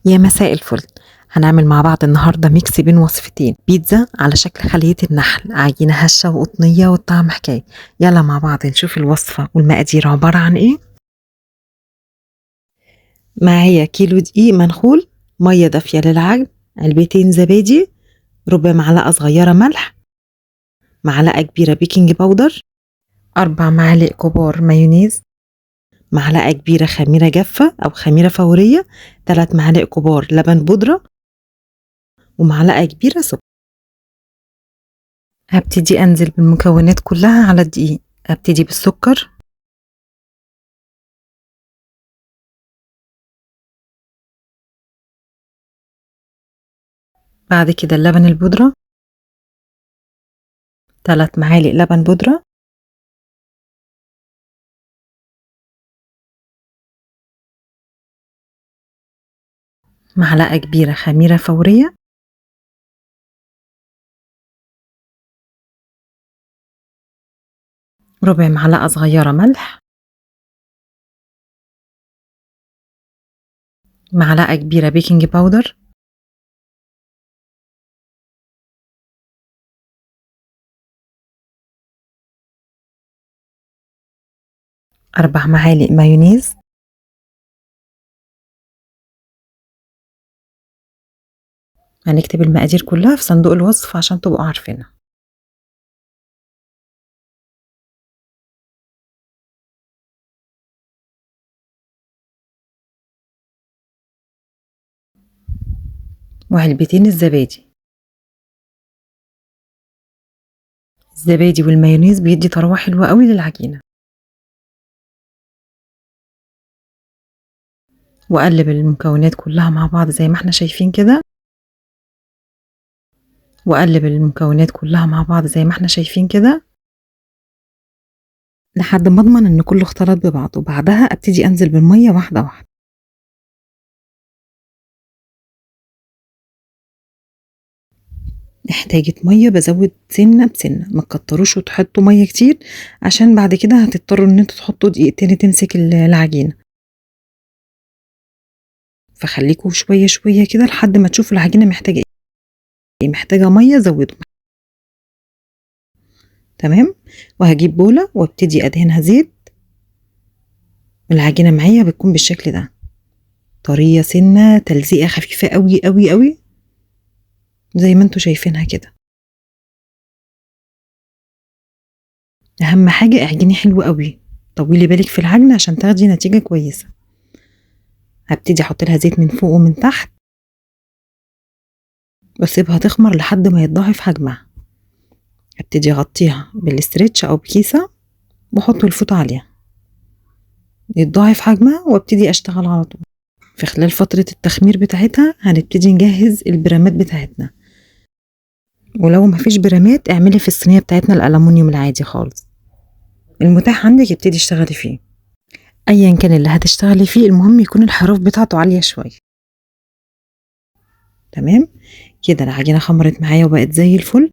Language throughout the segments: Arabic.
يا مساء الفل. هنعمل مع بعض النهاردة ميكس بين وصفتين، بيتزا على شكل خلية النحل، عجينة هشة وقطنية والطعم حكاية. يلا مع بعض نشوف الوصفة والمقادير عبارة عن ايه. معايا كيلو دقيق منخول، مية دافية للعجن، علبتين زبادي، ربع معلقة صغيرة ملح، معلقة كبيرة بيكنج باودر، 4 معالق كبار مايونيز، معلقة كبيرة خميرة جافة أو خميرة فورية، 3 معالق كبار لبن بودرة، ومعلقة كبيرة سكر. هبتدي أنزل بالمكونات كلها على الدقيق. هبتدي بالسكر، بعد كده اللبن البودرة، 3 معالق لبن بودرة، معلقة كبيرة خميرة فورية، ربع معلقة صغيرة ملح، معلقة كبيرة بيكنج باودر، أربع معالق مايونيز، هنكتب المقادير كلها في صندوق الوصف عشان تبقوا عارفينها. وعلبتين الزبادي. الزبادي والمايونيز بيدي طراوة حلوة قوي للعجينة. وأقلب المكونات كلها مع بعض زي ما احنا شايفين كده. وأقلب المكونات كلها مع بعض زي ما احنا شايفين كده لحد ما اضمن ان كله اختلط ببعض، وبعدها ابتدي انزل بالمية واحدة واحدة. احتاجت مية بزود سنة بسنة، ما تكتروش وتحطوا مية كتير عشان بعد كده هتضطروا ان انتوا تحطوا دقيق تاني تمسك العجينة. فخليكوا شوية شوية كده لحد ما تشوفوا العجينة محتاجة ايه. محتاجة مية زودوا. تمام. وهجيب بولة وابتدي ادهنها زيت. العجينة معايا بتكون بالشكل ده، طرية سنة، تلزيقة خفيفة قوي قوي قوي زي ما انتوا شايفينها كده. اهم حاجة اعجني حلو قوي، طولي بالك في العجن عشان تاخدي نتيجة كويسة. هبتدي احط لها زيت من فوق ومن تحت واسيبها تخمر لحد ما يتضاعف حجمها. هبتدي اغطيها بالاسترتش او بكيسة واحط الفوطة عليها يتضاعف حجمها، وابتدي اشتغل على طول. في خلال فترة التخمير بتاعتها هنبتدي نجهز البرامات بتاعتنا. ولو مفيش برامات اعملي في الصينية بتاعتنا الألمونيوم العادي خالص، المتاح عندك ابتدي اشتغلي فيه. ايا كان اللي هتشتغلي فيه، المهم يكون الحروف بتاعته عالية شوية. تمام كده العجينة خمرت معايا وبقت زي الفل.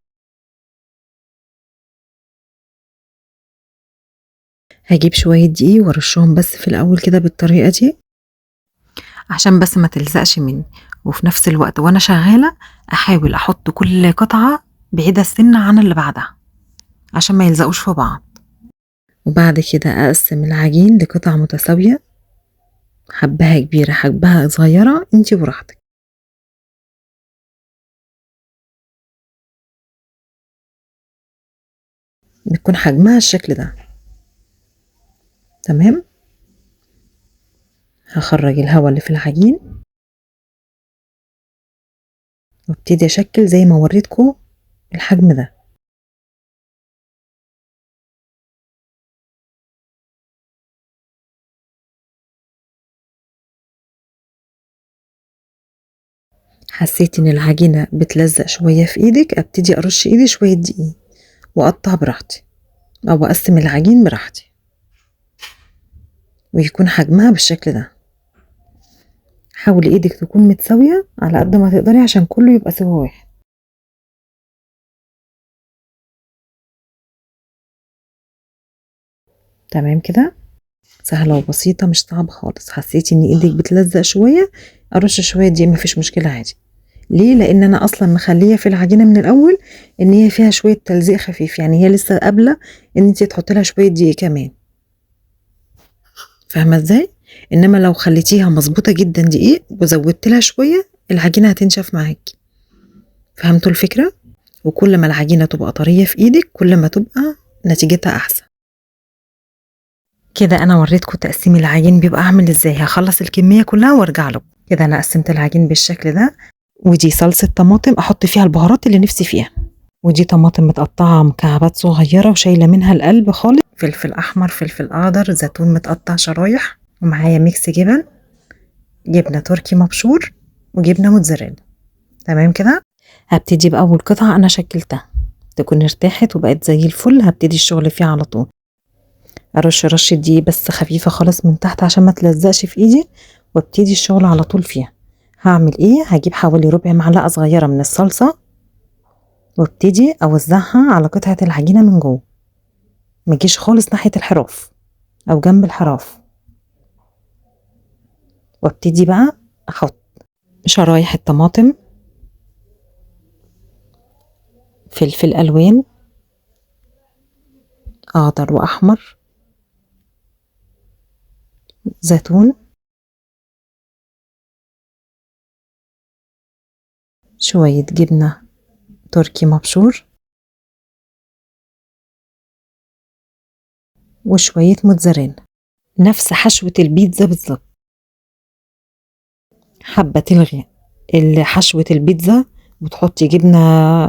هجيب شوية دقيق وارشهم بس في الأول كده بالطريقة دي عشان بس ما تلزقش مني، وفي نفس الوقت وانا شغالة احاول احط كل قطعة بعيدة السنة عن اللي بعدها عشان ما يلزقوش في بعض. وبعد كده اقسم العجين لقطع متساوية، حبها كبيرة حبها صغيرة انتي براحتك. بيكون حجمها الشكل ده. تمام. هخرج الهواء اللي في العجين وابتدي اشكل زي ما وريتكم الحجم ده. حسيت ان العجينة بتلزق شوية في ايدك، ابتدي ارش ايدي شوية دقيق واقطع براحتي او اقسم العجين براحتي، ويكون حجمها بالشكل ده. حاولي ايدك تكون متساوية على قد ما تقدري عشان كله يبقى سوا واحد. تمام كده. سهلة وبسيطة مش صعبة خالص. حسيتي ان ايدك بتلزق شوية، ارش شوية دي مفيش مشكلة عادي. ليه؟ لان انا اصلا مخلية في العجينة من الاول ان هي فيها شوية تلزيق خفيف، يعني هي لسه قابلة ان انت تحطي لها شوية دقيق كمان. فاهمة ازاي؟ انما لو خليتيها مظبوطة جدا دقيق وزودت لها شوية، العجينة هتنشف معاكي. فهمتوا الفكرة؟ وكل ما العجينة تبقى طرية في ايدك كل ما تبقى نتيجتها احسن. كده انا وريتكم تقسيم العجين بيبقى عامل ازاي. هخلص الكمية كلها وارجع لكم. كده انا قسمت العجين بالشكل ده. ودي صلصة طماطم احط فيها البهارات اللي نفسي فيها. ودي طماطم متقطعة مكعبات صغيرة وشايلة منها القلب خالص. فلفل احمر، فلفل اخضر، زيتون متقطع شرايح، ومعايا ميكس جبن، جبنة تركي مبشور، وجبنة موتزاريلا. تمام كده. هبتدي بأول قطعة انا شكلتها تكون ارتاحت وبقت زي الفل. هبتدي الشغل فيها على طول. ارش رشة دي بس خفيفة خالص من تحت عشان ما تلزقش في ايدي، وابتدي الشغل على طول فيها. هعمل ايه؟ هجيب حوالي ربع معلقة صغيرة من الصلصة وابتدي اوزعها على قطعة العجينة من جوه. مجيش خالص ناحية الحراف او جنب الحراف. وابتدي بقى احط شرايح الطماطم، فلفل الوان اخضر واحمر، زيتون، شوية جبنة تركي مبشور، وشوية موتزاريلا. نفس حشوة البيتزا بالظبط. حابة تلغي حشوة البيتزا وتحطي جبنة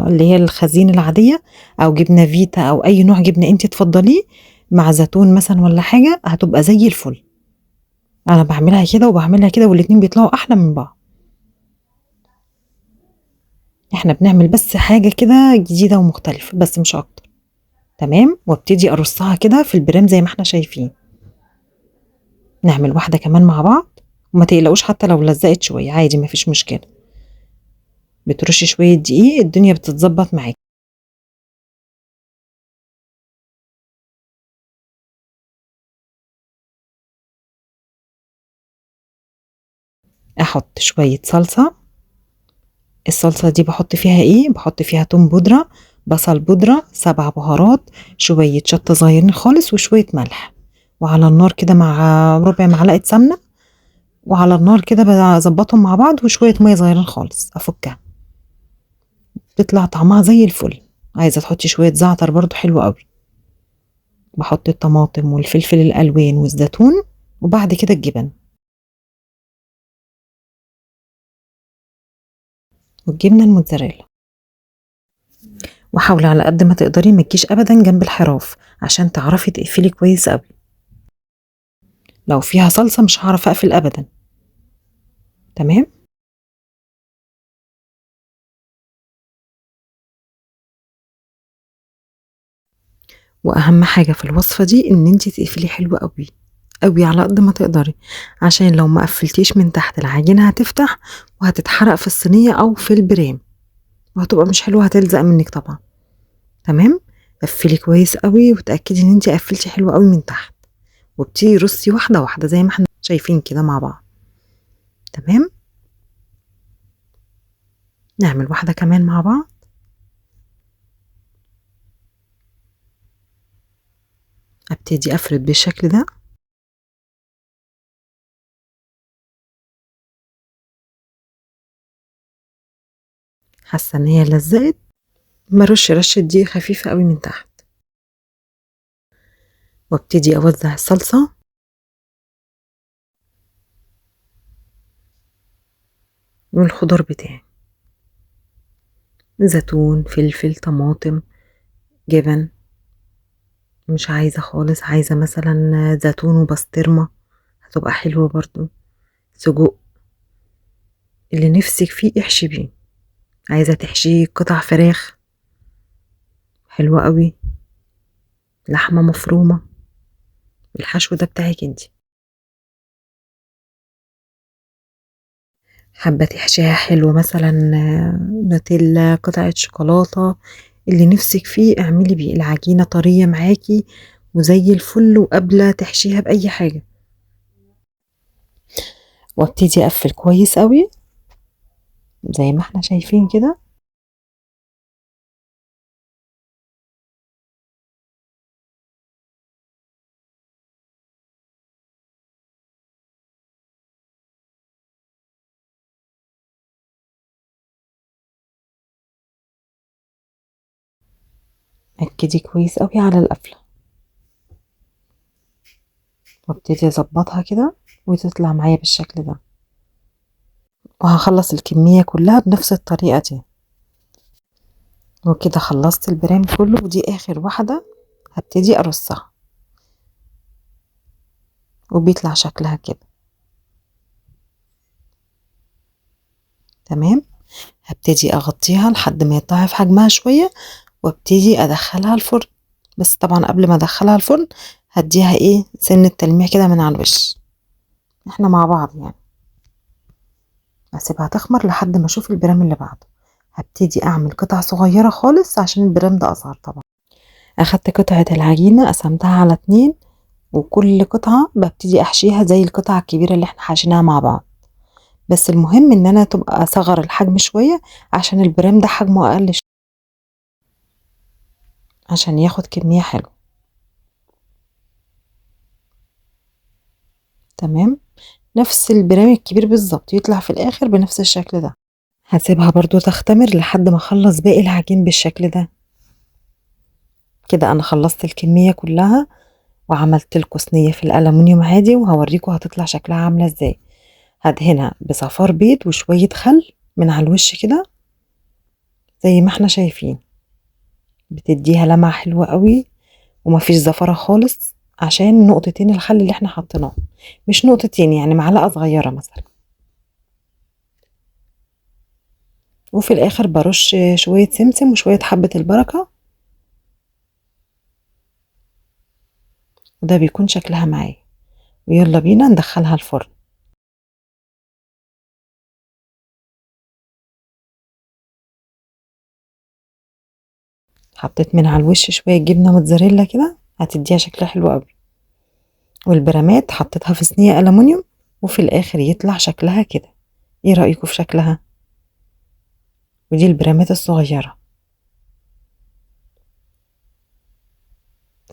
اللي هي الخزين العادية أو جبنة فيتا أو أي نوع جبنة أنت تفضليه مع زيتون مثلا ولا حاجة، هتبقى زي الفل. أنا بعملها كده وبعملها كده والاتنين بيطلعوا أحلى من بعض. احنا بنعمل بس حاجة كده جديدة ومختلفة بس مش أكتر. تمام. وابتدي أرصها كده في البرام زي ما احنا شايفين. نعمل واحدة كمان مع بعض، وما تقلقوش حتى لو لزقت شوية عادي مفيش مشكلة. بترشي شوية دقيق الدنيا بتتظبط معاك. احط شوية صلصة. الصلصة دي بحط فيها ايه؟ بحط فيها توم بودرة، بصل بودرة، 7 بهارات، شوية شطة صغيرين خالص، وشوية ملح. وعلى النار كده مع ربع معلقة سمنة، وعلى النار كده بظبطهم مع بعض، وشوية مية صغيرين خالص افكها. بتطلع طعمها زي الفل. عايزة تحطي شوية زعتر برضو حلو قوي. بحط الطماطم والفلفل الالوان والزيتون، وبعد كده الجبن والجبنة الموتزاريلا. وحاولي على قد ما تقدري ما تجيش ابدا جنب الحراف عشان تعرفي تقفلي كويس قوي. لو فيها صلصة مش هعرف اقفل ابدا. تمام. واهم حاجة في الوصفة دي ان انتي تقفلي حلو قوي قوي على قد ما تقدري، عشان لو ما قفلتيش من تحت العجينة هتفتح وهتتحرق في الصينية او في البرام، وهتبقى مش حلوة، هتلزق منك طبعا. تمام. قفلي كويس قوي وتأكدي ان انتي قفلتي حلو قوي من تحت، وابتدي رصي واحدة واحدة زي ما احنا شايفين كده مع بعض. تمام. نعمل واحدة كمان مع بعض. ابتدي افرد بالشكل ده. حاسة ان هي لزقت، برش رشة دي خفيفة قوي من تحت، وابتدي اوزع الصلصة والخضار بتاعي، زيتون، فلفل، طماطم، جبن. مش عايزة خالص، عايزة مثلا زيتون وبسطرمة هتبقى حلوة برضو، سجق، اللي نفسك فيه احشي بيه. عايزة تحشي قطع فراخ حلوة قوي، لحمة مفرومة، الحشو ده بتاعك انتي. حابة تحشيها حلوة مثلا نوتيلا، قطعة شوكولاتة، اللي نفسك فيه اعملي بيه. العجينة طرية معاكي وزي الفل وقابلة تحشيها بأي حاجة. وابتدي اقفل كويس قوي زي ما احنا شايفين كده. اكدي كويس قوي على القفلة وابتدي اظبطها كده وتطلع معايا بالشكل ده. وهخلص الكمية كلها بنفس الطريقة دي. وكده خلصت البرام كله، ودي اخر واحدة هبتدي ارصها وبيطلع شكلها كده. تمام. هبتدي اغطيها لحد ما يتضاعف حجمها شوية وابتدي ادخلها الفرن. بس طبعا قبل ما ادخلها الفرن هديها ايه سن التلميع كده من على الوش، احنا مع بعض يعني. هسيبها تخمر لحد ما اشوف البرام اللي بعده. هبتدي اعمل قطع صغيرة خالص عشان البرام ده اصغر طبعا. اخدت قطعة العجينة قسمتها على 2، وكل قطعة ببتدي احشيها زي القطعة الكبيرة اللي احنا حاشيناها مع بعض. بس المهم ان انا تبقى صغر الحجم شوية عشان البرام ده حجمه اقل شوية عشان ياخد كمية حلوة. تمام. نفس البرام الكبير بالظبط يطلع في الاخر بنفس الشكل ده. هسيبها برضو تختمر لحد ما اخلص باقي العجين بالشكل ده. كده انا خلصت الكمية كلها وعملت لكم صينية في الألمونيوم عادي، وهوريكم هتطلع شكلها عاملة ازاي. هدهنها بصفار بيض وشوية خل من على الوش كده زي ما احنا شايفين، بتديها لمعة حلوة قوي ومفيش زفرة خالص عشان نقطتين الخل اللي احنا حطيناه، مش نقطتين يعني معلقة صغيرة مثلا. وفي الاخر برش شوية سمسم وشوية حبة البركة، وده بيكون شكلها معايا. ويلا بينا ندخلها الفرن. حطيت من على الوش شوية جبنة موتزاريلا كده هتديها شكلها حلو قوي. والبرامات حطيتها في صينية ألمونيوم وفي الآخر يطلع شكلها كده. ايه رأيكم في شكلها؟ ودي البرامات الصغيرة.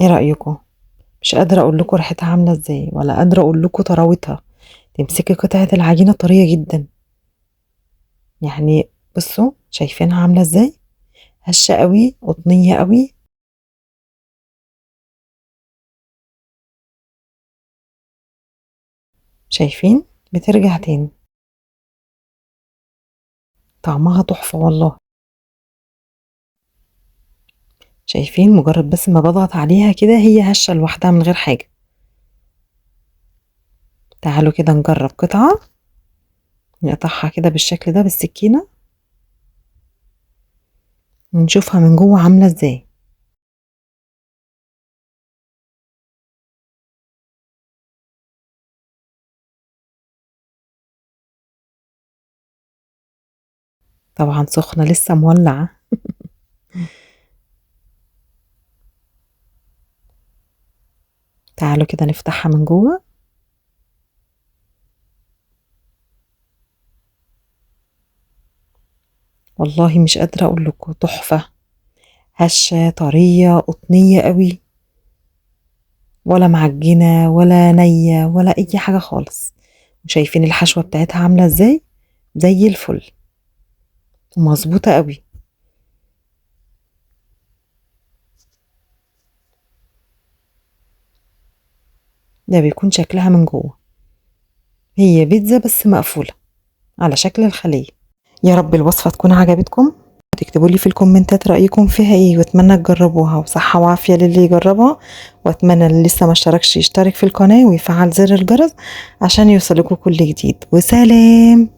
ايه رأيكم؟ مش قادرة اقول لكم ريحتها عاملة ازاي، ولا قادرة اقول لكم طراوتها. تمسكي قطعة العجينة طرية جدا يعني. بصوا شايفينها عاملة ازاي، هشة قوي قطنية قوي. شايفين بترجع تاني، طعمها تحفة والله. شايفين مجرد بس ما بضغط عليها كده هي هشة لوحدها من غير حاجة. تعالوا كده نجرب قطعة، نقطعها كده بالشكل ده بالسكينة ونشوفها من جوه عاملة ازاي. طبعا سخنة لسه مولعة. تعالوا كده نفتحها من جوه. والله مش قادرة اقول لكم تحفة، هشة طرية قطنية قوي، ولا معجنة ولا نية ولا اي حاجة خالص. وشايفين الحشوة بتاعتها عاملة ازاي، زي الفل ومظبوطة قوي. ده بيكون شكلها من جوه، هي بيتزا بس مقفولة على شكل الخلية. يا رب الوصفة تكون عجبتكم، تكتبوا لي في الكومنتات رأيكم فيها ايه، واتمنى تجربوها وصحة وعافية للي يجربها. واتمنى اللي لسه ما اشتركش يشترك في القناة ويفعل زر الجرس عشان يوصلكوا كل جديد. وسلام.